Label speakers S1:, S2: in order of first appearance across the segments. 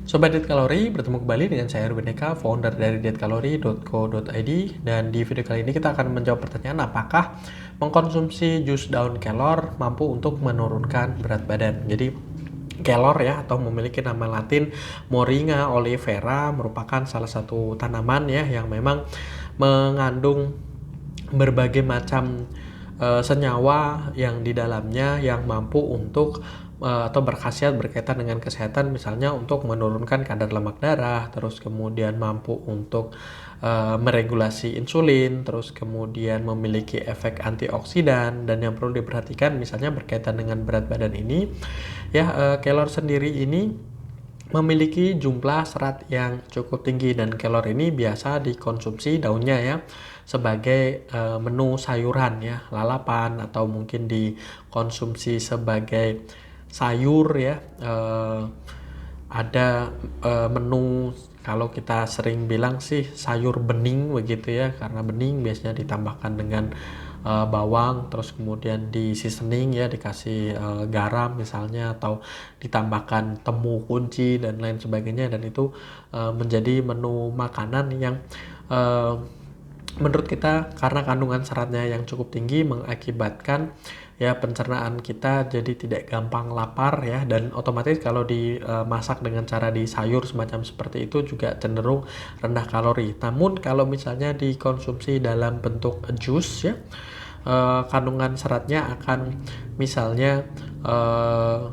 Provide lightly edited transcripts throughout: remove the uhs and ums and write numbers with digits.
S1: Sobat Diet Kalori, bertemu kembali dengan saya Ruben Eka, founder dari dietkalori.co.id. Dan di video kali ini kita akan menjawab pertanyaan, apakah mengkonsumsi jus daun kelor mampu untuk menurunkan berat badan. Jadi kelor ya, atau memiliki nama latin Moringa oleifera, merupakan salah satu tanaman ya yang memang mengandung berbagai macam senyawa yang di dalamnya yang mampu untuk atau berkhasiat berkaitan dengan kesehatan, misalnya untuk menurunkan kadar lemak darah, terus kemudian mampu untuk meregulasi insulin, terus kemudian memiliki efek antioksidan. Dan yang perlu diperhatikan misalnya berkaitan dengan berat badan ini ya, kelor sendiri ini memiliki jumlah serat yang cukup tinggi, dan kelor ini biasa dikonsumsi daunnya ya sebagai menu sayuran ya, lalapan, atau mungkin dikonsumsi sebagai sayur ya. Ada menu, kalau kita sering bilang sih sayur bening begitu ya, karena bening biasanya ditambahkan dengan bawang, terus kemudian di seasoning ya, dikasih garam misalnya, atau ditambahkan temu kunci dan lain sebagainya, dan itu menjadi menu makanan yang menurut kita karena kandungan seratnya yang cukup tinggi mengakibatkan ya pencernaan kita jadi tidak gampang lapar ya, dan otomatis kalau dimasak dengan cara di sayur semacam seperti itu juga cenderung rendah kalori. Namun kalau misalnya dikonsumsi dalam bentuk jus ya, kandungan seratnya akan misalnya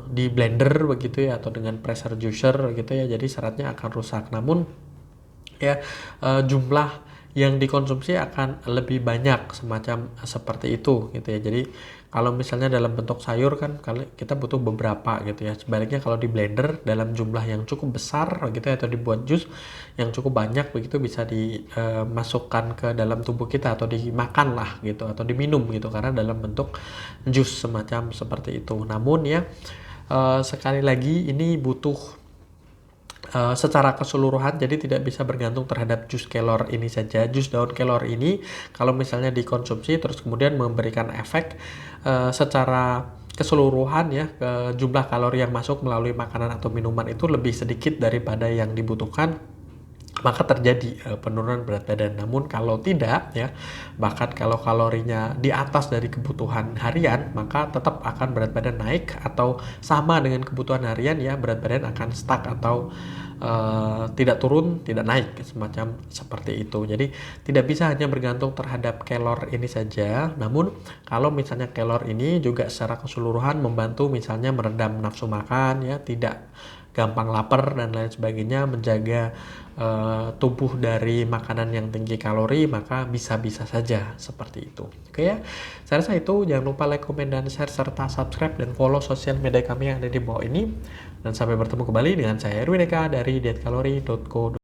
S1: di blender begitu ya, atau dengan pressure juicer gitu ya, jadi seratnya akan rusak. Namun ya jumlah yang dikonsumsi akan lebih banyak semacam seperti itu gitu ya. Jadi kalau misalnya dalam bentuk sayur kan kita butuh beberapa gitu ya. Sebaliknya kalau di blender dalam jumlah yang cukup besar gitu ya, atau dibuat jus yang cukup banyak begitu, bisa dimasukkan ke dalam tubuh kita atau dimakan lah gitu, atau diminum gitu, karena dalam bentuk jus semacam seperti itu. Namun ya sekali lagi ini butuh secara keseluruhan, jadi tidak bisa bergantung terhadap jus kelor ini saja. Jus daun kelor ini kalau misalnya dikonsumsi terus kemudian memberikan efek secara keseluruhan ya, ke jumlah kalori yang masuk melalui makanan atau minuman itu lebih sedikit daripada yang dibutuhkan, maka terjadi penurunan berat badan. Namun kalau tidak ya, bahkan kalau kalorinya di atas dari kebutuhan harian, maka tetap akan berat badan naik, atau sama dengan kebutuhan harian ya, berat badan akan stuck atau tidak turun, tidak naik, semacam seperti itu. Jadi tidak bisa hanya bergantung terhadap kelor ini saja. Namun kalau misalnya kelor ini juga secara keseluruhan membantu misalnya meredam nafsu makan ya, tidak gampang lapar dan lain sebagainya, menjaga tubuh dari makanan yang tinggi kalori, maka bisa-bisa saja seperti itu. Oke ya, saya rasa itu. Jangan lupa like, komen, dan share, serta subscribe dan follow sosial media kami yang ada di bawah ini. Dan sampai bertemu kembali dengan saya Erwin Eka dari dietkalori.co.